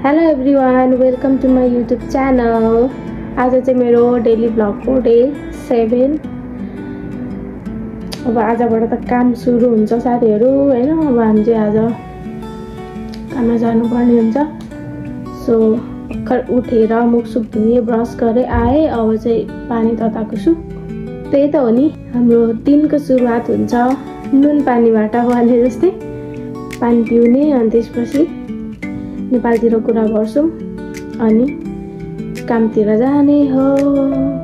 Hello everyone, welcome to my YouTube channel. आज चाहिँ मेरो डेली भ्लगको डे 7। अब आजबाट त काम सुरु हुन्छ साथीहरू हैन। अब हामी चाहिँ आज काममा जानुपर्ने हुन्छ। सो भर्खर उठेर मुखसुख धुएँ, ब्रस गरेँ, आएँ। अब चाहिँ पानी तताएको छु। त्यही त हो नि, हाम्रो दिनको सुरुवात हुन्छ नुन पानीबाट भने जस्तै। पानी पिउने अनि त्यसपछि नेपालतिर कुरा गर्छौं अनि कामतिर जाने हो।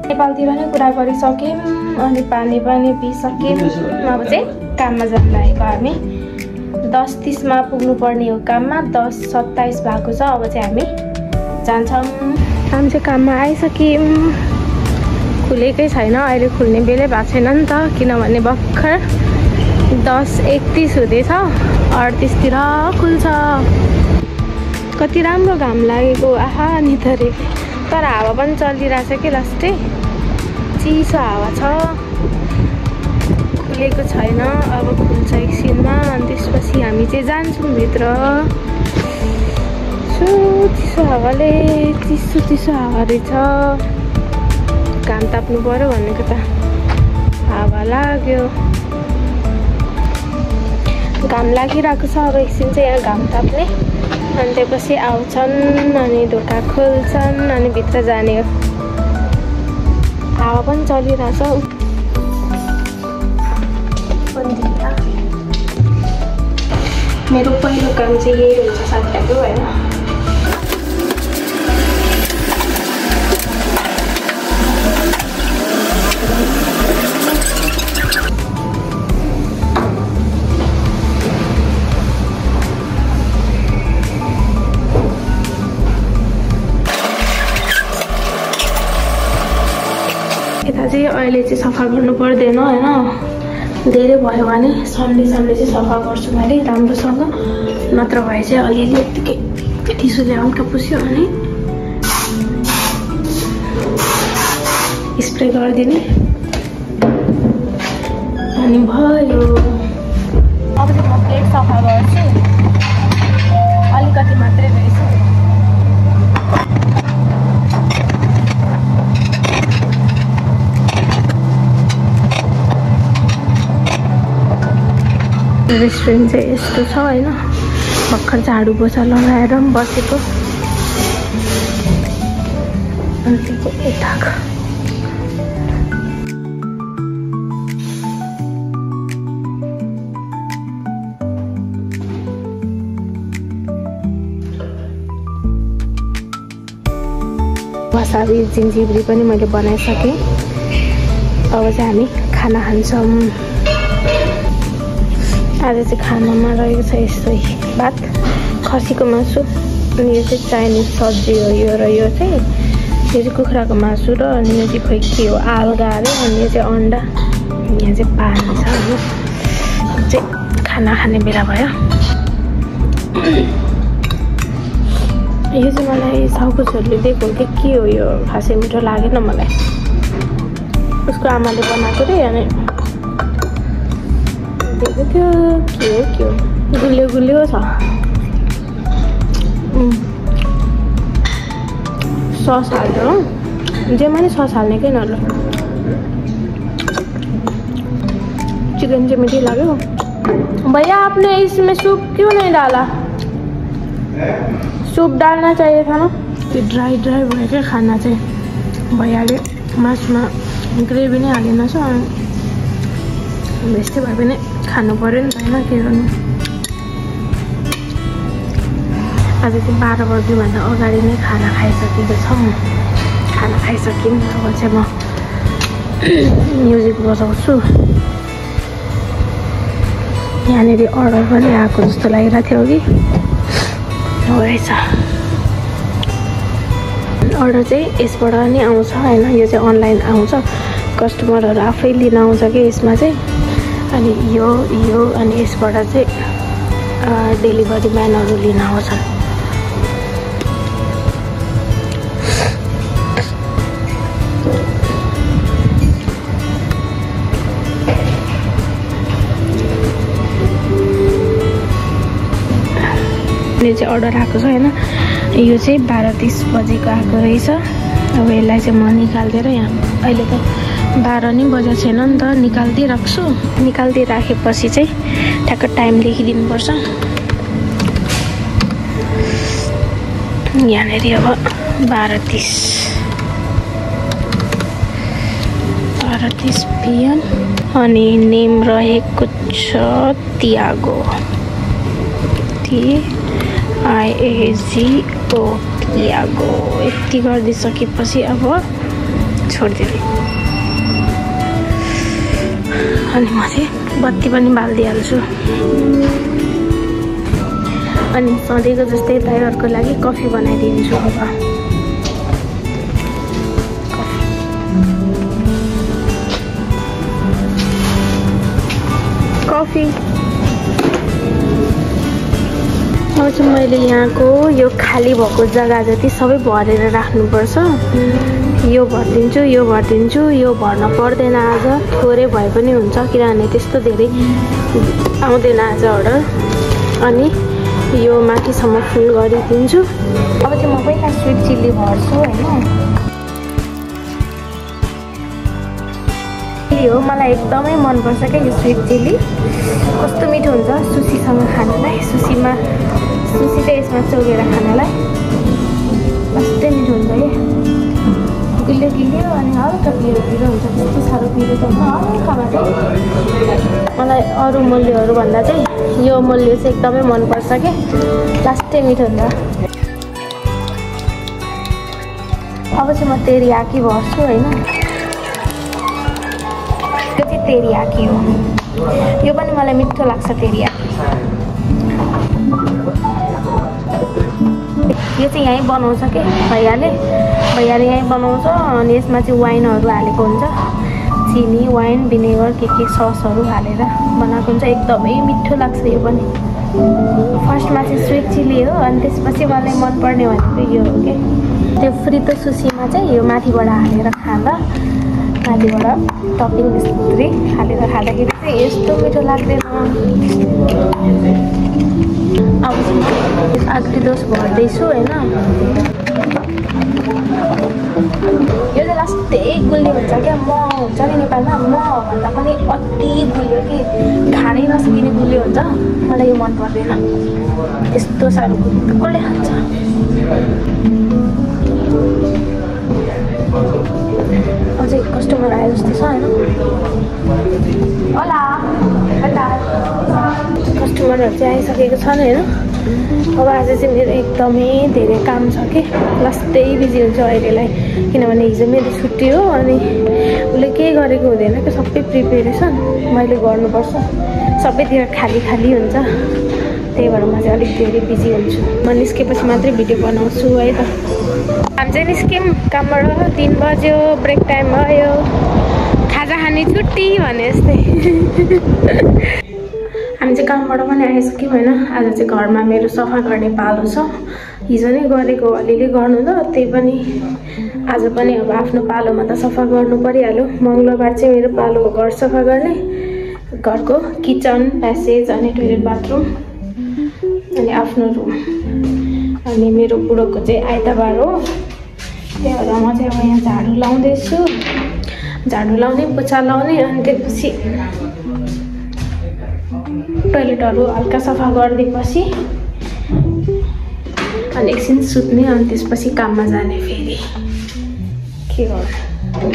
नेपालतिर नै कुरा गरिसक्यौं अनि पानी पनि पिइसक्यौं। अब चाहिँ काममा जान लागेको हामी 10:30 मा पुग्नु पर्ने हो काममा। 10:27 भएको छ। अब चाहिँ हामी जान्छौं। हामी चाहिँ काममा आइसक्यौं। खुलेकै छैन, अहिले खुल्ने बेलै भएको छैन नि त, किनभने भर्खर 10:31 हुँदैछ। 38 तिर खुल्छ। कति राम्रो घाम लागेको, आहा नि तरे। तर हावा पनि चलिरहेछ कि लास्टै चिसो हावा छ। खुलेको छैन, अब खुल्छ एकछिनमा अनि त्यसपछि हामी चाहिँ जान्छौँ भित्र। चिसो हावाले चिसो हावा रहेछ। घाम ताप्नु पर्यो भनेको त हावा लाग्यो। घाम लागिरहेको छ। अब एकछिन चाहिँ यहाँ घाम ताप्ने अनि त्यसपछि आउँछन् अनि ढोका खोल्छन् अनि भित्र जाने हो। हावा पनि चलिरहेछ। मेरो पहिलो काम चाहिँ यही हुन्छ साथीहरू हैन। यता चाहिँ अहिले चाहिँ सफा गर्नु पर्दैन हैन। धेरै भयो भने सन्डे चाहिँ सफा गर्छु मैले राम्रोसँग। नत्र भए चाहिँ अलिअलि यतिकै टिस्युले हल्का पुस्यो भने स्प्रे गरिदिने अनि भयो। अब चाहिँ म प्लेट सफा गर्छु। अलिकति मात्रै रहेछ। रेस्टुरेन्ट चाहिँ यस्तो छ हैन। भर्खर झाडु पोछा लगाएर पनि बसेको। अनि त्यो यताको वसाबी जिन्जिब्री पनि मैले बनाइसकेँ। अब चाहिँ हामी खाना खान्छौँ। आज चाहिँ खानामा रहेको छ यस्तै भात, खसीको मासु, अनि यो चाहिँ चाइनिज सब्जी हो यो। र यो चाहिँ कुखुराको मासु र अनि यो चाहिँ खोइ के हो, आलगा अरे। अनि यो चाहिँ अन्डा, यहाँ चाहिँ पानी छ। अनि चाहिँ खाना खाने बेला भयो। यो चाहिँ मलाई साउको छोरीले दिएको कि के हो यो, खासै मिठो लागेन मलाई। उसको आमाले बनाएको रे। अनि त्यो के हो गुलियो छ। सस हाल्यो जेमा नि सस हाल्ने के नल। चिकन चाहिँ मीठी लाग्यो। भैया आपने इसमें सूप क्यों नहीं डाला? सूप डालना चाहिए था ना। त्यो ड्राई भएकै खाना चाहिँ भैयाले मासुमा ग्रेभी नै हालेन छ। यस्तै भए पनि खानु पर्यो नि त हैन, के गर्नु। आज चाहिँ 12 बज्नुभन्दा अगाडि नै खाना खाइसकेको छौँ। खाना खाइसक्यौँ। अब चाहिँ म म्युजिक बजाउँछु। यहाँनिर अर्डर पनि आएको जस्तो लागिरहेको थियो कि हो रहेछ। अर्डर चाहिँ यसबाट नै आउँछ हैन। यो चाहिँ अनलाइन आउँछ। कस्टमरहरू आफै लिन आउँछ कि यसमा चाहिँ। अनि यो अनि यसबाट चाहिँ डेलिभरी म्यानहरू लिन आउँछन्। सुत्ने चाहिँ अर्डर आएको छ हैन। यो चाहिँ 12:30 बजेको आएको रहेछ। अब यसलाई चाहिँ म निकाल्दिएर यहाँ अहिले त 12 नै बजेको छैन नि त, निकाल्दै राख्छु। निकाल्दै राखेपछि चाहिँ ठ्याक्क टाइम लेखिदिनुपर्छ। यहाँनेरि अब 12:30 PM अनि नेम रहेको छ तियागो, TIAGO तियागो। यति गरिदिइसकेपछि अब छोडिदिने। अनि म चाहिँ बत्ती पनि बालिदिइहाल्छु। अनि सधैँको जस्तै ड्राइभरको लागि कफी बनाइदिन्छु। अब कफी अब चाहिँ मैले यहाँको यो खाली भएको जग्गा जति सबै भरेर राख्नुपर्छ। यो भरिदिन्छु, यो भरिदिन्छु, यो भर्न पर्दैन आज, थोरै भए पनि हुन्छ किनभने त्यस्तो धेरै आउँदैन आज अर्डर। अनि यो माथिसम्म फुल गरिदिन्छु। अब चाहिँ म पहिला स्विट चिल्ली भर्छु हैन। हो मलाई एकदमै मनपर्छ क्या यो स्विट चिल्ली, कस्तो मिठो हुन्छ सुसीसँग खानलाई। सुसी चाहिँ यसमा चोगेर खानलाई कस्तै मिठो हुन्छ क्या, गिलो गिलो अनि हल्का पिरो पिरो हुन्छ। त्यस्तो साह्रो पिरो त हल्का मात्रै। मलाई अरू मूल्यहरू भन्दा चाहिँ यो मूल्य चाहिँ एकदमै मनपर्छ क्या, लास्टै मिठो हुन्छ। अब चाहिँ म तेरियाकी भर्छु हैन। यो चाहिँ तेरियाकी हो, यो पनि मलाई मिठो लाग्छ तेरियाकी। यो चाहिँ यहीँ बनाउँछ के भैयाले यहीँ बनाउँछ। अनि यसमा चाहिँ वाइनहरू हालेको हुन्छ, चिनी, वाइन, भिनेगर के ससहरू हालेर बनाएको हुन्छ। एकदमै मिठो लाग्छ यो पनि। फर्स्टमा चाहिँ स्विट चिल्ली हो, अनि त्यसपछि मलाई मनपर्ने भनेको यो हो कि त्यो फ्रितो सुसीमा चाहिँ यो माथिबाट हालेर खाँदा, माथिबाट टपिङ यस्तै हालेर खाँदाखेरि चाहिँ यस्तो मिठो लाग्दैन। अब आग्रिदोस भर्दैछु होइन। यो चाहिँ लास्टै गुलियो हुन्छ क्या, म हुन्छ नि नेपालमा म भन्दा पनि अति गुलियो कि खानै नसकिने गुलियो हुन्छ। मलाई यो मन पर्दैन, यस्तो साह्रो कसले खान्छ। अझै कस्टमर आयो जस्तो छ होइन। होला कस्टमरहरू चाहिँ आइसकेको छन् होइन। अब आज चाहिँ मेरो एकदमै धेरै काम छ कि लास्टै बिजी हुन्छ अहिलेलाई, किनभने हिजो मेरो छुट्टी हो। अनि उसले केही गरेको हुँदैन कि सबै प्रिपेरेसन मैले गर्नुपर्छ, सबैतिर खाली खाली हुन्छ। त्यही भएर म चाहिँ अलिक धेरै बिजी हुन्छु। म निस्केपछि मात्रै भिडियो बनाउँछु है त। हामी चाहिँ निस्क्यौँ कामबाट, 3 बज्यो, ब्रेक टाइम भयो, खाजा खाने छुट्टी भने जस्तै। हामी चाहिँ कामबाट पनि आइसक्यौँ होइन। आज चाहिँ घरमा मेरो सफा गर्ने पालो छ। हिजो नै गरेको अलिअलि गर्नु त, त्यही पनि आज पनि अब आफ्नो पालोमा त सफा गर्नु परिहाल्यो। मङ्गलबार चाहिँ मेरो पालो हो घर सफा गर्ने, घरको किचन, प्यासेज अनि टोइलेट बाथरुम अनि आफ्नो रुम। अनि मेरो बुढोको चाहिँ आइतबार हो, त्यही भएर म चाहिँ अब यहाँ झाडु लाउँदैछु। झाडु लाउने, पोछा लाउने, अनि त्यसपछि टोइलेटहरू हल्का सफा गरिदिएपछि अनि एकछिन सुत्ने, अनि त्यसपछि काममा जाने फेरि। के गर्नु,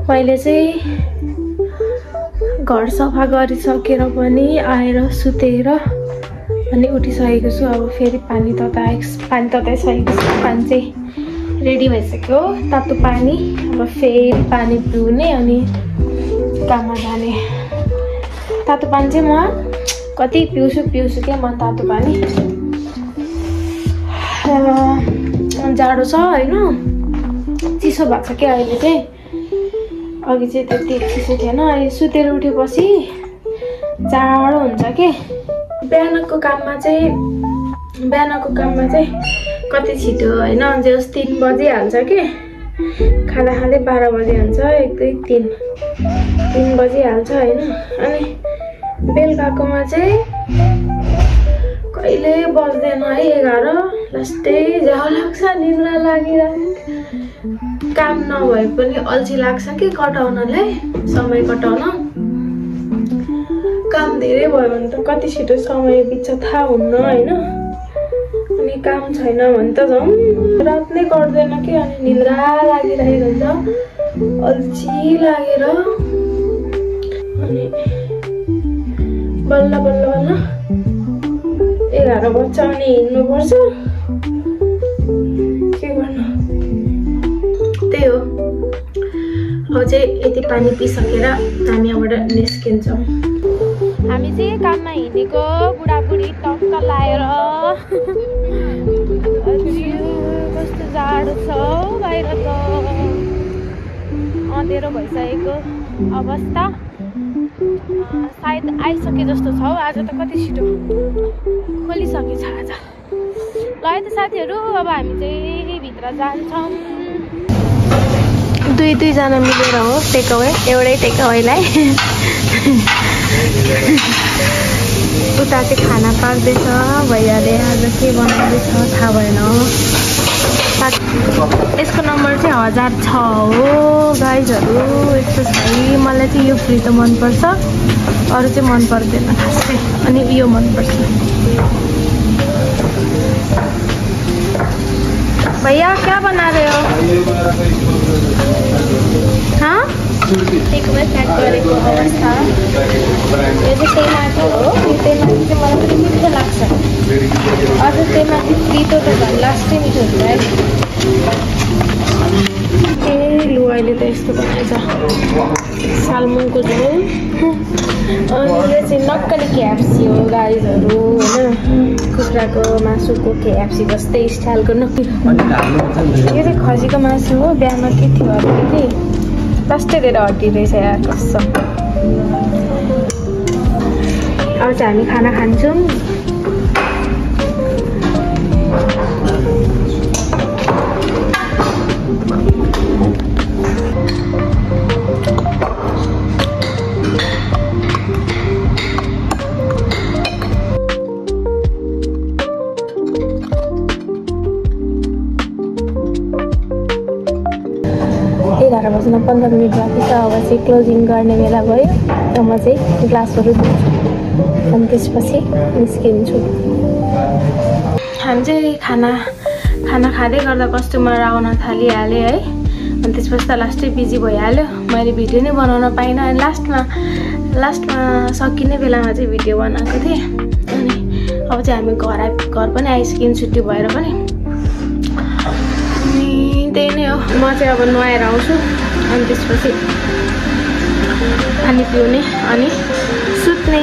मैले चाहिँ घर सफा गरिसकेर पनि आएर सुतेर अनि उठिसकेको छु। अब फेरि पानी तताइसकेको छु। पानी चाहिँ रेडी भइसक्यो, तातो पानी। अब फेरि पानी पिउने अनि काममा जाने। तातो पानी चाहिँ म कति पिउँछु क्या म तातो पानी। जाडो छ होइन, चिसो भएको छ क्या अहिले चाहिँ। अघि चाहिँ त्यति चिसो थिएन, अहिले सुतेर उठेपछि जाडो हुन्छ के। बिहानको काममा चाहिँ कति छिटो होइन, जस 3 बजिहाल्छ कि। खाना खाँदै 12 बजे हुन्छ, 1 2 3 बजिहाल्छ होइन। अनि बेलुकाकोमा चाहिँ कहिले बस्दैन है 11 लास्टै झ्याउ लाग्छ निद्रा लागिरहेको काम नभए पनि अल्छी लाग्छ कि कटाउनलाई समय कटाउन काम धेरै भयो भने त कति छिटो समय बित्छ थाहा हुन्न हैन अनि काम छैन भने त झन् रात नै कट्दैन कि अनि निद्रा लागिरहेको हुन्छ अल्छी लागेर अनि बल्ल बल्ल बल्ल 11 बज्छ अनि हिँड्नुपर्छ के गर्नु त्यही हो अब चाहिँ यति पानी पिसकेर हामी यहाँबाट निस्किन्छौँ हामी चाहिँ काममा हिँडेको बुढाबुढी टक्क लाएर कस्तो जाडो छ बाहिर त अँधेरो भइसकेको अवस्था सायद आइसके जस्तो छ आज त कति छिटो खोलिसकेछ आज ल है त साथीहरू अब हामी चाहिँ भित्र जान्छौँ दुईजना मिलेर हो टेकअवे एउटै टेकअवेलाई उता चाहिँ खाना पाक्दैछ भैयाले आज के बनाउँदैछ थाहा भएन यसको नम्बर चाहिँ 1006 हो गाइजहरू यस्तो छ मलाई चाहिँ यो फ्री त मनपर्छ अरू चाहिँ मन पर्दैन खासै अनि यो मनपर्छ भैया क्या बना रहे हो हाँ टेकअवे प्याक गरेको अवस्था यो चाहिँ त्यही हो यो त्यही माथि चाहिँ मलाई पनि मिठो लाग्छ अझ त्यही माथि तितो त झन् लास्टै मिठो हुन्छ है ए लु अहिले त यस्तो बनाएछ सालमुनको झोल अनि यो चाहिँ नक्कली KFC हो गाइजहरू होइन कुखुराको मासुको KFC जस्तै स्टाइलको नक्कली यो चाहिँ खसीको मासु हो बिहामा के थियो अलिकति लास्टै धेरै हड्डी रहेछ यार कसम अब चाहिँ हामी खाना खान्छौँ बज्न 15 मिनट बाँकी छ अब चाहिँ क्लोजिङ गर्ने बेला भयो र म चाहिँ ग्लासहरू धुन्छु अनि त्यसपछि निस्किन्छु हामी चाहिँ खाना खाँदै गर्दा कस्टमर आउन थालिहाल्यो है अनि त्यसपछि त लास्टै बिजी भइहाल्यो मैले भिडियो नै बनाउन पाइनँ अनि लास्टमा सकिने बेलामा चाहिँ भिडियो बनाएको थिएँ अनि अब चाहिँ हामी घर पनि आइसक्यौँ छुट्टी भएर पनि अनि त्यही नै हो म चाहिँ अब नुहाएर आउँछु अनि त्यसपछि पानी पिउने अनि सुत्ने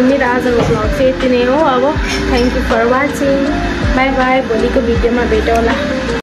मेरो आजको भ्लग चाहिँ यति नै हो अब thank you for watching bye bye भोलिको भिडियोमा भेटौँला